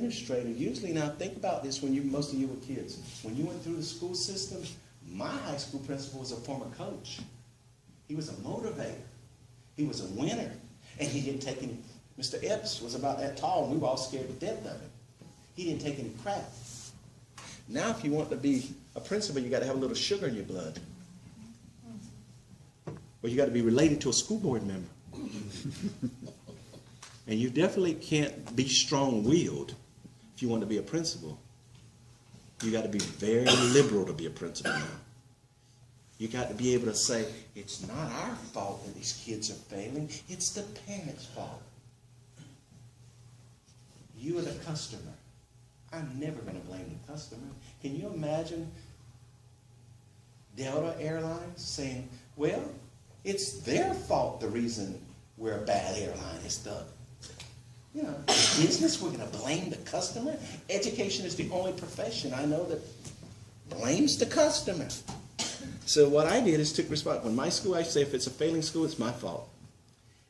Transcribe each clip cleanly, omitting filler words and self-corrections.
administrator, usually, now think about this when most of you were kids. When you went through the school system, my high school principal was a former coach. He was a motivator. He was a winner. And he didn't take any, Mr. Epps was about that tall, and we were all scared to death of him. He didn't take any crap. Now, if you want to be a principal, you got to have a little sugar in your blood. Or you got to be related to a school board member. And you definitely can't be strong-willed if you want to be a principal. You got to be very liberal to be a principal now. You got to be able to say, it's not our fault that these kids are failing, it's the parents' fault. You are the customer. I'm never going to blame the customer. Can you imagine Delta Airlines saying, well, it's their fault the reason we're a bad airline is the, you know, business, we're going to blame the customer? Education is the only profession I know that blames the customer. So what I did is took responsibility. When my school, I say if it's a failing school, it's my fault.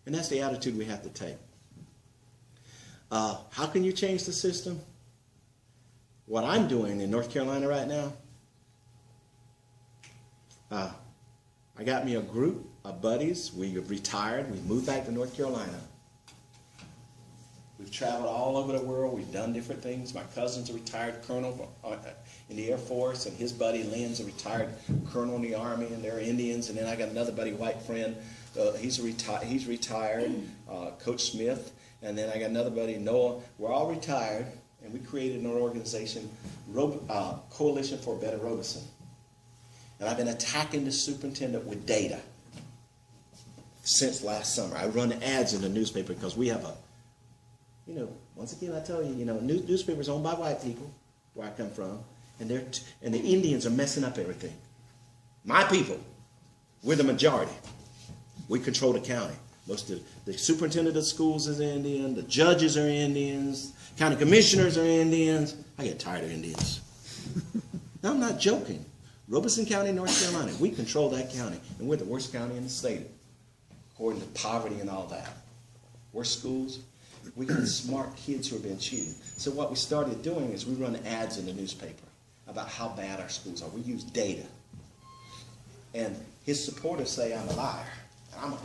And that's the attitude we have to take. How can you change the system? What I'm doing in North Carolina right now, I got me a group of buddies. We have retired. We moved back to North Carolina. We've traveled all over the world. We've done different things. My cousin's a retired colonel in the Air Force, and his buddy Lynn's a retired colonel in the Army, and they're Indians. And then I got another buddy, white friend. He's retired, Coach Smith. And then I got another buddy, Noah. We're all retired, and we created an organization, Coalition for a Better Robeson. And I've been attacking the superintendent with data since last summer. I run ads in the newspaper because we have a, you know, once again I tell you, you know, newspapers owned by white people, where I come from, and the Indians are messing up everything. My people, we're the majority. We control the county. Most of the superintendent of schools is Indian, the judges are Indians, county commissioners are Indians. I get tired of Indians. No, I'm not joking. Robeson County, North Carolina, we control that county, and we're the worst county in the state, according to poverty and all that. Worst schools, we got smart kids who are being cheated. So what we started doing is we run ads in the newspaper about how bad our schools are. We use data. And his supporters say I'm a liar, and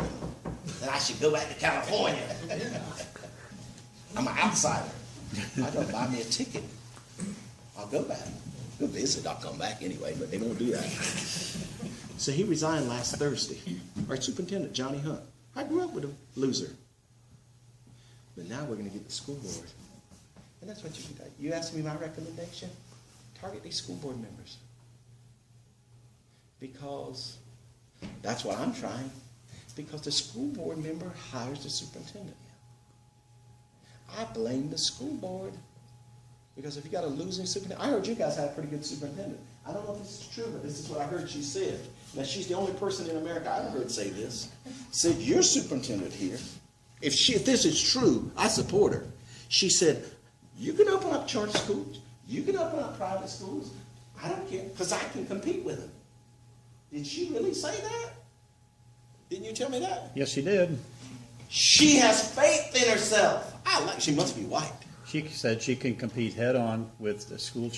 that I should go back to California. I'm an outsider. I don't buy me a ticket. I'll go back. Go visit. I'll come back anyway, but they won't do that. So he resigned last Thursday. Our superintendent, Johnny Hunt. I grew up with a loser. But now we're going to get the school board. And that's what you do. You asked me my recommendation? Target these school board members. Because that's what I'm trying. Because the school board member hires the superintendent. I blame the school board. Because if you got a losing superintendent, I heard you guys had a pretty good superintendent. I don't know if this is true, but this is what I heard she said. Now, she's the only person in America I've heard say this. Said, your superintendent here, if this is true, I support her. She said, you can open up charter schools. You can open up private schools. I don't care, because I can compete with them. Did she really say that? Didn't you tell me that? Yes, she did. She has faith in herself. She must be white. She said she can compete head-on with the school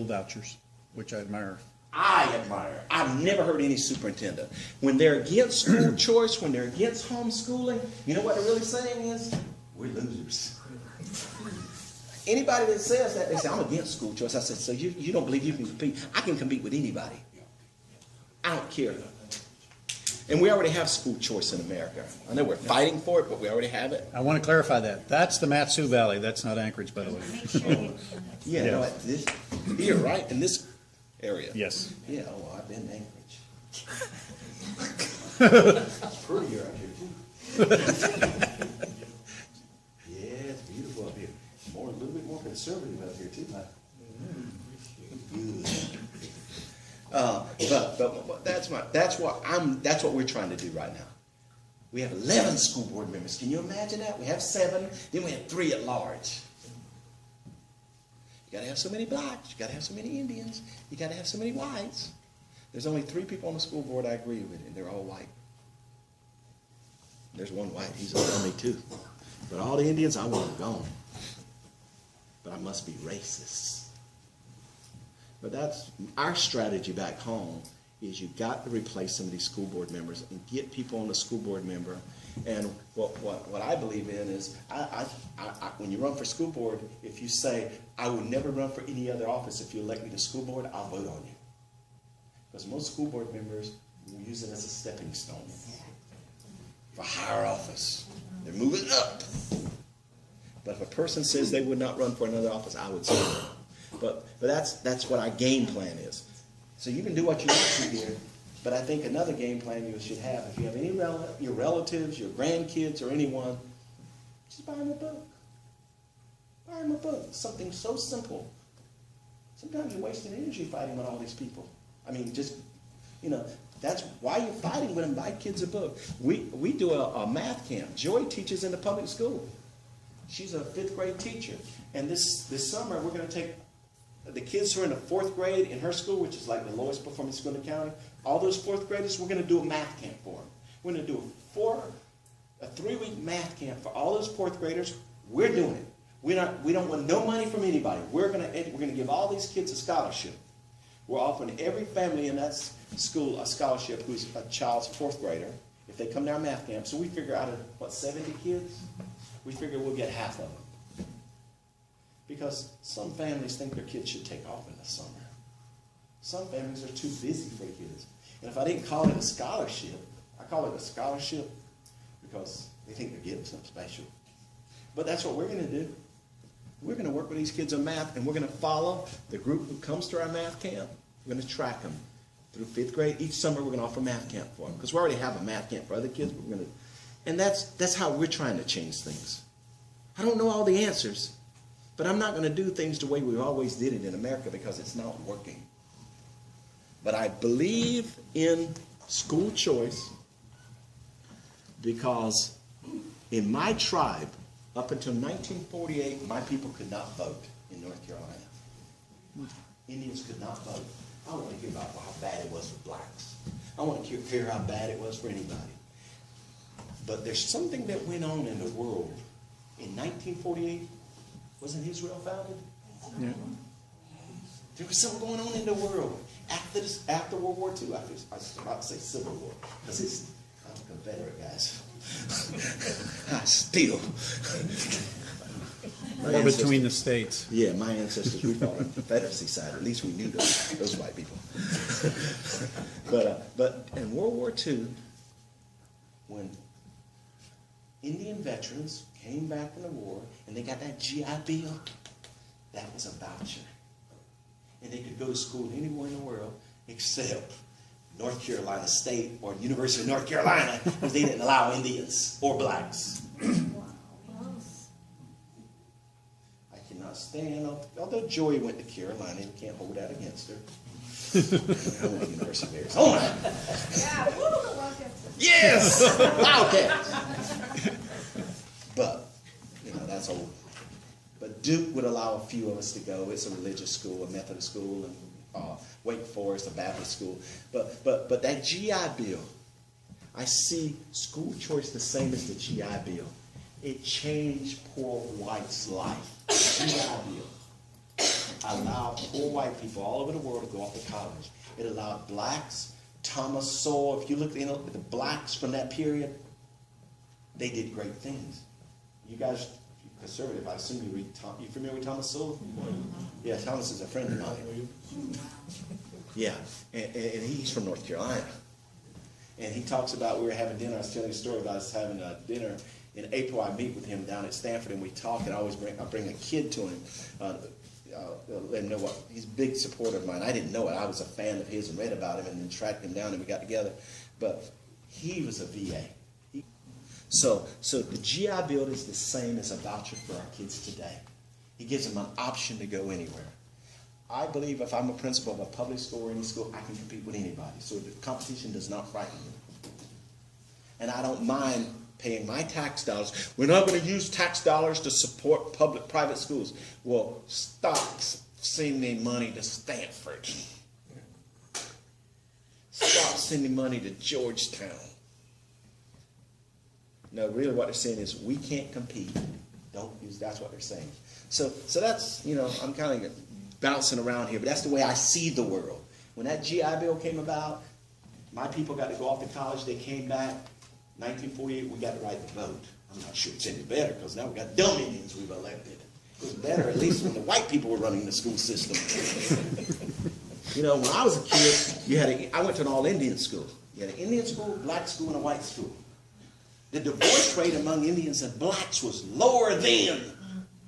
vouchers, which I admire. I admire. I've never heard any superintendent. When they're against school choice, when they're against homeschooling, you know what they're really saying is, we're losers. Anybody that says that, they say, I'm against school choice. I said, so you don't believe you can compete? I can compete with anybody. I don't care. And we already have school choice in America. I know we're fighting for it, but we already have it. I want to clarify that. That's the Mat-Su Valley. That's not Anchorage, by the way. Yeah, no, here, right? In this area. Yes. Yeah, I've been in Anchorage. It's prettier out here, too. Yeah, it's beautiful up here. A little bit more conservative up here, too. But that's what we're trying to do right now. We have 11 school board members. Can you imagine that? We have 7, then we have 3 at large. You got to have so many blacks. You got to have so many Indians. You got to have so many whites. There's only 3 people on the school board I agree with, and they're all white. There's one white. He's a dummy too. But all the Indians, I want them gone. but I must be racist. But that's our strategy back home, is you got to replace some of these school board members and get people on the school board member. And what I believe in is, when you run for school board, if you say, I will never run for any other office, if you elect me to school board, I'll vote on you. Because most school board members use it as a stepping stone for higher office. They're moving up. But if a person says they would not run for another office, I would say that. But that's what our game plan is. So you can do what you want to here, but I think another game plan you should have, if you have any your relatives, your grandkids, or anyone, just buy them a book. Buy them a book. Something so simple. Sometimes you're wasting energy fighting with all these people. I mean, just, that's why you're fighting with them. Buy kids a book. We do a math camp. Joy teaches in the public school. She's a 5th grade teacher. And this summer, we're going to take the kids who are in the 4th grade in her school, which is like the lowest performing school in the county, all those 4th graders, we're going to do a math camp for them. We're going to do a 3-week math camp for all those 4th graders. We're doing it. We don't want no money from anybody. We're going to give all these kids a scholarship. We're offering every family in that school a scholarship who's a child's 4th grader if they come to our math camp. So we figure out of, 70 kids? We figure we'll get half of them. Because some families think their kids should take off in the summer. Some families are too busy for kids. And if I didn't call it a scholarship, I call it a scholarship because they think they're getting something special. But that's what we're going to do. We're going to work with these kids on math, and we're going to follow the group who comes to our math camp. We're going to track them through 5th grade. Each summer we're going to offer math camp for them because we already have a math camp for other kids. But we're going to, and that's how we're trying to change things. I don't know all the answers. But I'm not going to do things the way we always did it in America because it's not working. But I believe in school choice because in my tribe, up until 1948, my people could not vote in North Carolina. Indians could not vote. I don't want to hear about how bad it was for blacks. I want to hear how bad it was for anybody. But there's something that went on in the world in 1948. Wasn't Israel founded? Yeah. There was something going on in the world after World War II. I was about to say Civil War because I'm a Confederate, guys. I steal. Or between the states. Yeah, my ancestors, we fought on the Confederacy side. At least we knew those white people. But in World War II, when Indian veterans came back from the war, and they got that GI Bill, that was a voucher. And they could go to school anywhere in the world except North Carolina State or University of North Carolina because they didn't allow Indians or blacks. I cannot stand, although Joy went to Carolina, you can't hold that against her. I went to University of Arizona. Yeah, yes! Wildcats! But, that's old. But Duke would allow a few of us to go. It's a religious school, a Methodist school, and Wake Forest, a Baptist school. But that GI Bill, I see school choice the same as the GI Bill. It changed poor whites' life. The GI Bill allowed poor white people all over the world to go off to college. It allowed blacks, Thomas Sowell, if you look at the blacks from that period, they did great things. You guys, conservative, I assume you read you familiar with Thomas Sowell? Yeah, Thomas is a friend of mine. Yeah, and he's from North Carolina. And he talks about, we were having dinner, I was telling you a story about us having a dinner. In April, I meet with him down at Stanford, and we talk, and I bring a kid to him, let him know what, he's a big supporter of mine. I didn't know it. I was a fan of his and read about him and then tracked him down, and we got together. But he was a VA. So the GI Bill is the same as a voucher for our kids today. He gives them an option to go anywhere. I believe if I'm a principal of a public school or any school, I can compete with anybody. So the competition does not frighten me. And I don't mind paying my tax dollars. We're not going to use tax dollars to support private schools. Well, stop sending money to Stanford. Stop sending money to Georgetown. No, really what they're saying is we can't compete. Don't use, that's what they're saying. So that's, I'm kind of bouncing around here, but that's the way I see the world. When that GI Bill came about, my people got to go off to college. They came back. 1948, we got to write the vote. I'm not sure it's any better because now we got dumb Indians we've elected. It was better at least when the white people were running the school system. When I was a kid, I went to an all-Indian school. You had an Indian school, black school, and a white school. The divorce rate among Indians and blacks was lower then.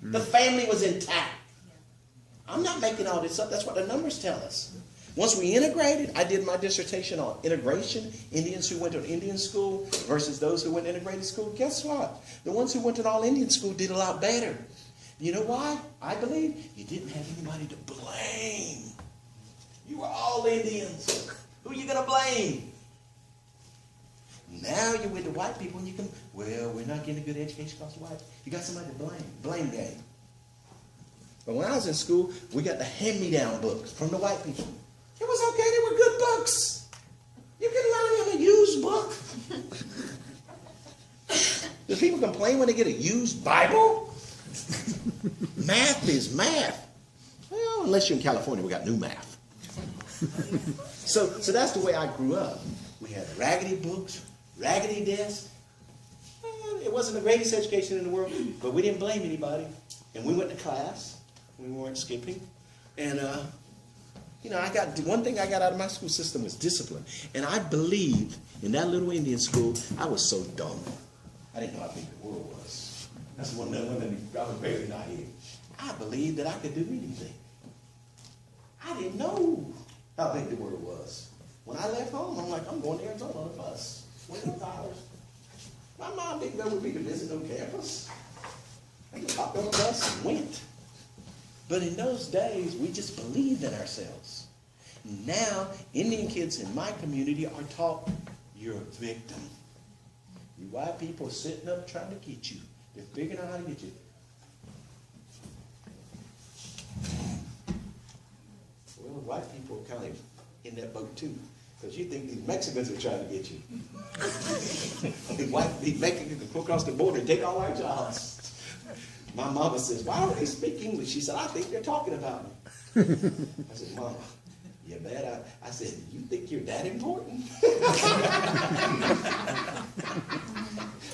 The family was intact. I'm not making all this up. That's what the numbers tell us. Once we integrated, I did my dissertation on integration, Indians who went to an Indian school versus those who went to integrated school. Guess what? The ones who went to an all-Indian school did a lot better. You know why? I believe you didn't have anybody to blame. You were all Indians. Who are you going to blame? Now you're with the white people and you can, we're not getting a good education because of white. You got somebody to blame. Blame game. But when I was in school, we got the hand-me-down books from the white people. It was okay. They were good books. You can learn in a used book. Do people complain when they get a used Bible? Math is math. Well, unless you're in California, we got new math. So that's the way I grew up. We had raggedy books, raggedy desks. Well, it wasn't the greatest education in the world, but we didn't blame anybody. And we went to class. We weren't skipping. And, one thing I got out of my school system was discipline. And I believed in that little Indian school, I was so dumb. I didn't know how big the world was. That's one of the I was very naive. I believed that I could do anything. I didn't know how big the world was. When I left home, I'm like, I'm going to Arizona on a bus. $20. My mom didn't go with me to visit no campus. I just hopped on a bus and went. But in those days, we just believed in ourselves. Now, Indian kids in my community are taught, you're a victim. You white people are sitting up trying to get you. They're figuring out how to get you. Well, the white people are kind of in that boat too. Because you think these Mexicans are trying to get you. These Mexicans can go across the border and take all our jobs. My mama says, why don't they speak English? She said, I think they're talking about me. I said, Mama, you bet. I said, you think you're that important?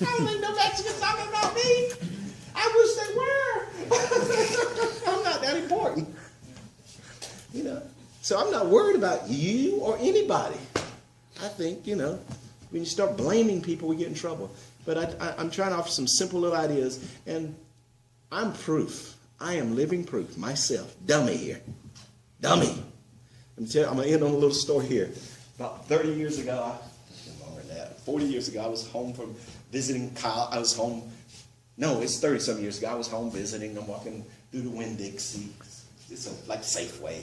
I don't think no Mexicans talking about me. I wish they were. I'm not that important. So I'm not worried about you or anybody. I think, when you start blaming people, we get in trouble. But I'm trying to offer some simple little ideas. And I'm proof. I am living proof myself. Dummy here. Dummy. I'm going to end on a little story here. About 30 years ago, longer than that, 40 years ago, I was home from visiting Kyle. I was home. No, it's 30-some years ago. I was home visiting. I'm walking through the Winn-Dixie. It's like Safeway.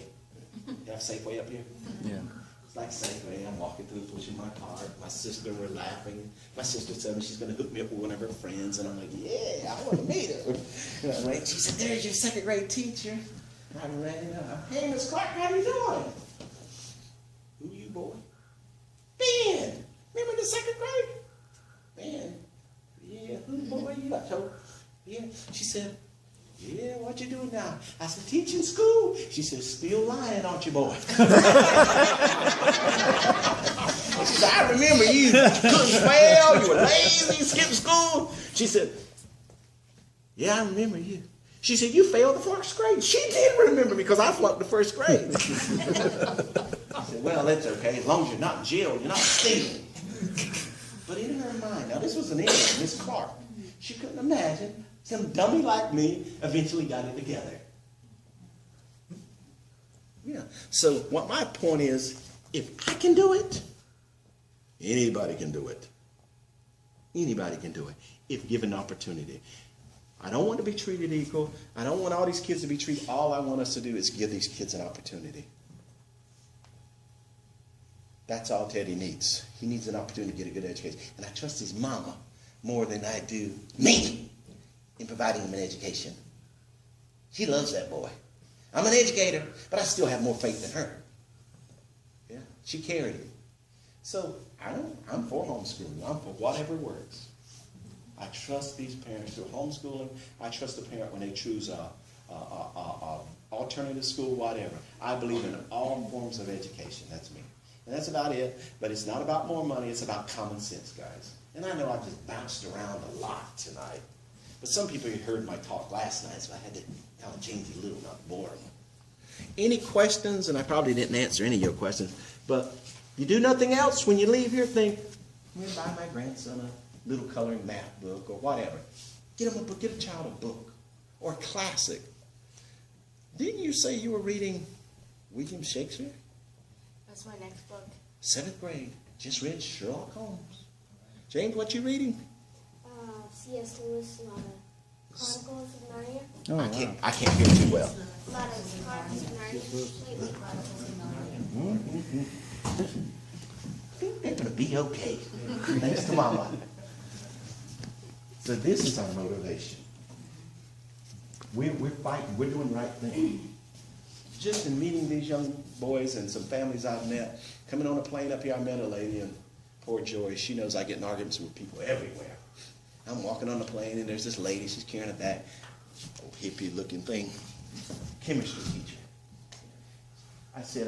You have Safeway up here? Yeah. It's like Safeway. I'm walking through, pushing my cart. My sister were laughing. My sister said she's going to hook me up with one of her friends. And I'm like, yeah, I want to meet her. She said, there's your second grade teacher. And I ran up. Hey, Miss Clark, how you doing? Who you, boy? Ben. Remember the second grade? Ben. Yeah, who boy you? I told her. Yeah. She said, yeah, what you doing now? I said, teaching school. She said, still lying, aren't you, boy? She said, I remember you couldn't spell, you were lazy, you skipped school. She said, yeah, I remember you. She said, you failed the first grade. She did remember me because I flunked the first grade. I said, well, that's okay. As long as you're not in jail, you're not stealing. But in her mind, now this was an Indian, Miss Clark. She couldn't imagine some dummy like me eventually got it together. Yeah. So what my point is, if I can do it, anybody can do it. Anybody can do it if given the opportunity. I don't want to be treated equal. I don't want all these kids to be treated. All I want us to do is give these kids an opportunity. That's all Teddy needs. He needs an opportunity to get a good education. And I trust his mama more than I do me in providing him an education. She loves that boy. I'm an educator, but I still have more faith than her. Yeah, she carried it. So I'm for homeschooling. I'm for whatever works. I trust these parents who are homeschooling. I trust the parent when they choose alternative school, whatever. I believe in all forms of education. That's me. And that's about it. But it's not about more money. It's about common sense, guys. And I know I've just bounced around a lot tonight. But some people heard my talk last night, so I had to kind of change it a little, not bore them. Any questions? And I probably didn't answer any of your questions. But you do nothing else when you leave here, think, I'm going to buy my grandson a little coloring math book or whatever. Get him a book. Get a child a book or a classic. Didn't you say you were reading William Shakespeare? That's my next book. 7th grade. Just read Sherlock Holmes. James, what you reading? C.S. Lewis, a lot of Chronicles of Narnia. Oh, wow. I can't hear too well. A lot of Chronicles of Narnia. Lately, Chronicles of Narnia. I think they're going to be okay. Thanks to Mama. So this is our motivation. We're fighting. We're doing the right thing. Just in meeting these young boys and some families I've met, coming on a plane up here, I met a lady, and poor Joy, she knows I get in arguments with people everywhere. I'm walking on the plane, and there's this lady, she's carrying a bag, old hippie-looking thing, chemistry teacher. I said,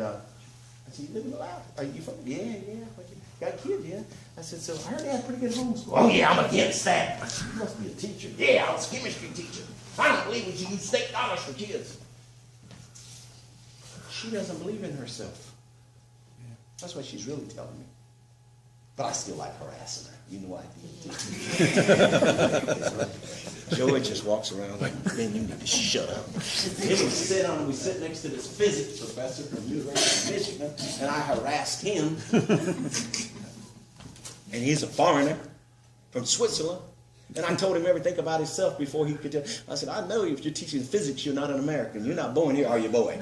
you live in the South? Are you from? Yeah. Got a kid, yeah. I said, so I heard they had pretty good homeschool. Oh, yeah, I'm against that. I said, you must be a teacher. Yeah, I was a chemistry teacher. I don't believe we should use state dollars for kids. She doesn't believe in herself. That's what she's really telling me. But I still like harassing her. You know I do. Joey just walks around like, man, you need to shut up. Then we sit next to this physics professor from the University of Michigan, and I harassed him. And he's a foreigner from Switzerland. And I told him everything about himself before he could tell. I said, I know if you're teaching physics, you're not an American. You're not born here, are you, boy?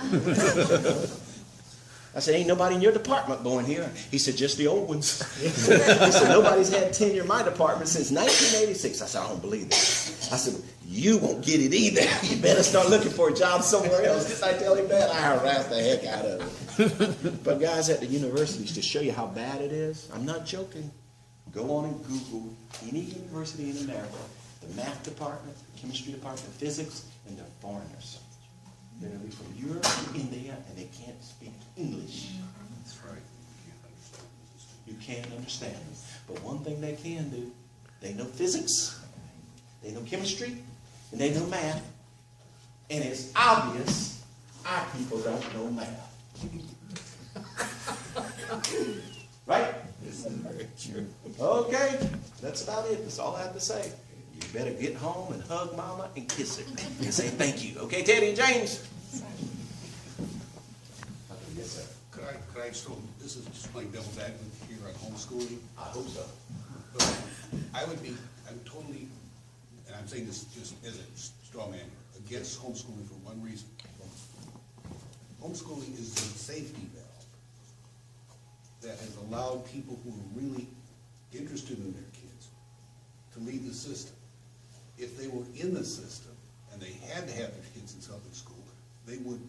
I said, ain't nobody in your department born here. He said, just the old ones. He said, nobody's had tenure in my department since 1986. I said, I don't believe that. I said, you won't get it either. You better start looking for a job somewhere else. Didn't I tell him that? I harassed the heck out of him. But guys at the universities, to show you how bad it is, I'm not joking. Go on and Google any university in America, the math department, the chemistry department, physics, and they're foreigners. They're going to be from Europe and India, and they can't speak English. That's right. You can't understand them. But one thing they can do, they know physics, they know chemistry, and they know math. And it's obvious our people don't know math. Right? This is very true. Okay, that's about it. That's all I have to say. You better get home and hug Mama and kiss her and say thank you. Okay, Teddy and James? Yes, sir. Could I still, this is just playing devil's advocate here on homeschooling. I hope so. But I'm totally, and I'm saying this just as a straw man, against homeschooling for one reason. Homeschooling is a safety valve that has allowed people who are really interested in their kids to leave the system. If they were in the system and they had to have their kids in public school, they would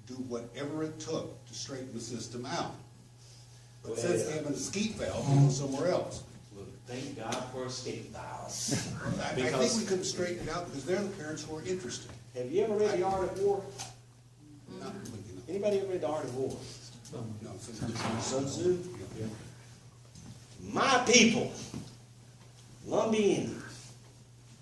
do whatever it took to straighten the system out. But since they have an escape valve, they go somewhere else. Well, thank God for escape valves. I think we could straighten it out because they're the parents who are interested. Have you ever read The Art of War? Not completely, no. Anybody ever read The Art of War? No, since Sun Tzu? Yeah. My people, Lumbee Indians,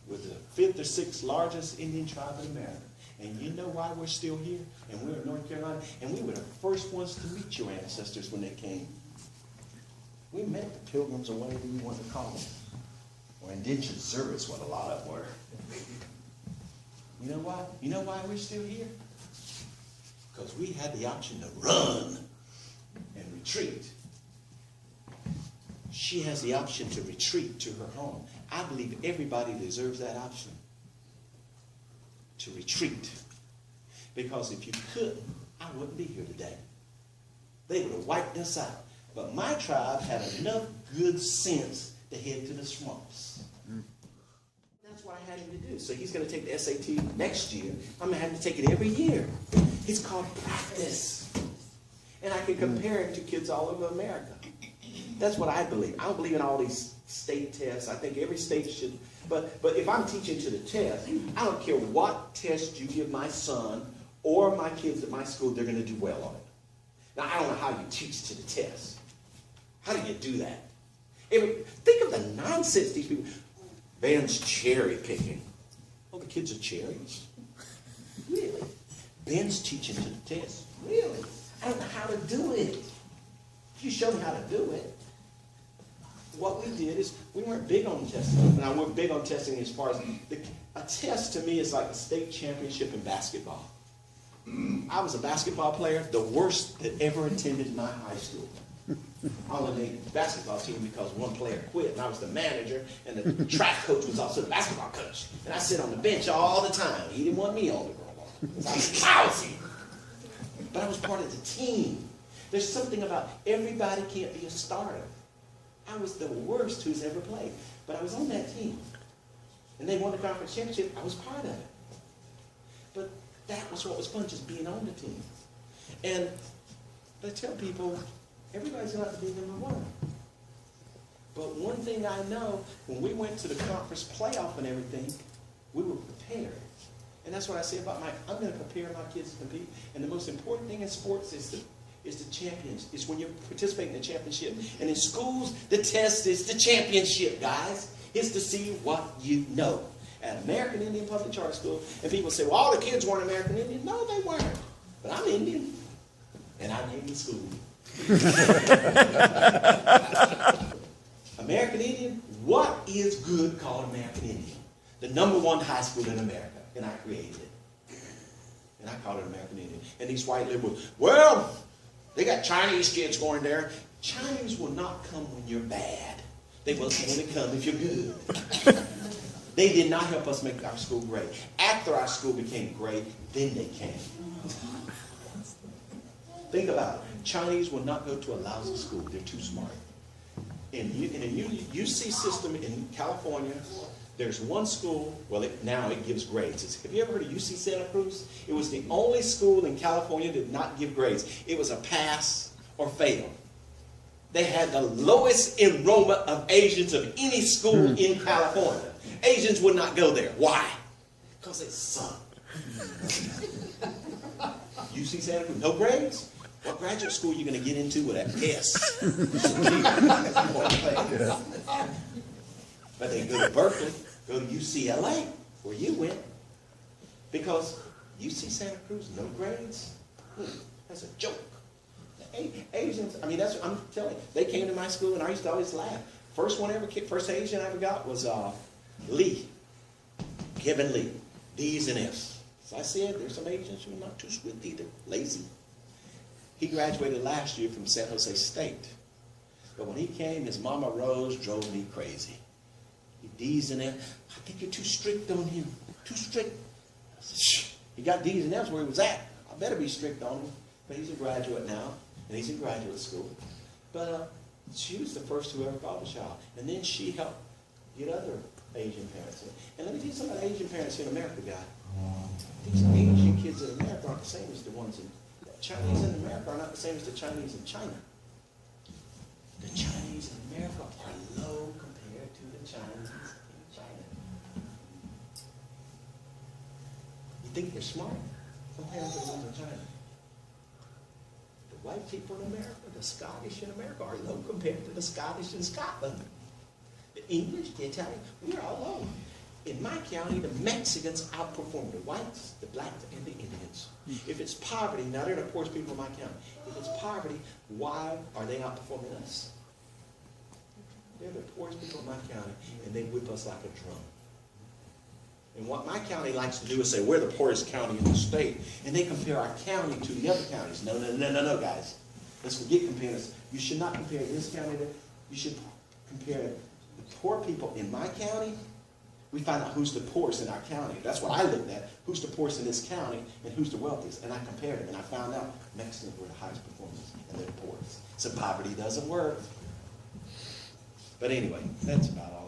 were the 5th or 6th largest Indian tribe in America. And you know why we're still here? And we're in North Carolina. And we were the first ones to meet your ancestors when they came. We met the Pilgrims, or whatever you want to call them. Or indentured servants, what a lot of them were. You know why? You know why we're still here? Because we had the option to run and retreat. She has the option to retreat to her home. I believe everybody deserves that option. To retreat. Because if you couldn't, I wouldn't be here today. They would have wiped us out. But my tribe had enough good sense to head to the swamps. That's what I had him to do. So he's going to take the SAT next year. I'm going to have to take it every year. It's called practice. And I can compare him to kids all over America. That's what I believe. I don't believe in all these state tests. I think every state should But if I'm teaching to the test, I don't care what test you give my son or my kids at my school, they're going to do well on it. Now, I don't know how you teach to the test. How do you do that? Think of the nonsense these people. Ben's cherry picking. Oh, the kids are cherries? Really? Ben's teaching to the test. Really? I don't know how to do it. You show me how to do it. What we did is we weren't big on testing. Now, we're big on testing as far as a test to me is like a state championship in basketball. I was a basketball player, the worst that ever attended my high school. I only made the basketball team because one player quit, and I was the manager, and the track coach was also the basketball coach. And I sit on the bench all the time. He didn't want me on the ground. I was lousy. But I was part of the team. There's something about everybody can't be a starter. I was the worst who's ever played. But I was on that team. And they won the conference championship. I was part of it. But that was what was fun, just being on the team. And I tell people, everybody's not to be number one. But one thing I know, when we went to the conference playoff and everything, we were prepared. And that's what I say about I'm going to prepare my kids to compete. And the most important thing in sports is the champions. It's when you participate in the championship. And in schools, the test is the championship, guys. It's to see what you know. At American Indian Public Charter School, and people say, well, all the kids weren't American Indian. No, they weren't. But I'm Indian. And I named the school. American Indian, what is good called American Indian? The #1 high school in America. And I created it. And I called it American Indian. And these white liberals, well, they got Chinese kids going there. Chinese will not come when you're bad. They will only come if you're good. They did not help us make our school great. After our school became great, then they came. Think about it. Chinese will not go to a lousy school. They're too smart. In a UC system in California, there's one school, well, now it gives grades. Have you ever heard of UC Santa Cruz? It was the only school in California that did not give grades. It was a pass or fail. They had the lowest enrollment of Asians of any school in California. Asians would not go there. Why? Because it sucked. UC Santa Cruz, no grades? What graduate school are you going to get into with that S? But they go to Berkeley, go to UCLA, where you went, because UC Santa Cruz, no grades? That's a joke. Asians, I mean, I'm telling you, they came to my school and I used to always laugh. First Asian I ever got was Lee, Kevin Lee, D's and F's. As I said, there's some Asians who are not too swift either, lazy. He graduated last year from San Jose State. But when he came, his mama Rose drove me crazy. D's and F's, I think you're too strict on him, too strict. I said, shh. He got D's and F's where he was at. I better be strict on him. But he's a graduate now, and he's in graduate school. But she was the first who ever called a child. And then she helped get other Asian parents in. And let me tell you something about Asian parents in America, guy. These Asian kids in America aren't the same as the ones in Chinese in America are not the same as the Chinese in China. The Chinese in America are low compared to the Chinese in China. You think they're smart? Compare them to the ones in China. The white people in America, the Scottish in America are low compared to the Scottish in Scotland. The English, the Italian, we're all low. In my county, the Mexicans outperform the whites, the blacks, and the Indians. If it's poverty, now they're the poorest people in my county. If it's poverty, why are they outperforming us? They're the poorest people in my county, and they whip us like a drum. And what my county likes to do is say, we're the poorest county in the state, and they compare our county to the other counties. No, guys. Let's forget comparing. You should not compare this county to, you should compare the poor people in my county. We find out who's the poorest in our county. That's what I looked at. Who's the poorest in this county and who's the wealthiest. And I compared them, and I found out Mexicans were the highest performers and they're the poorest. So poverty doesn't work. But anyway, that's about all.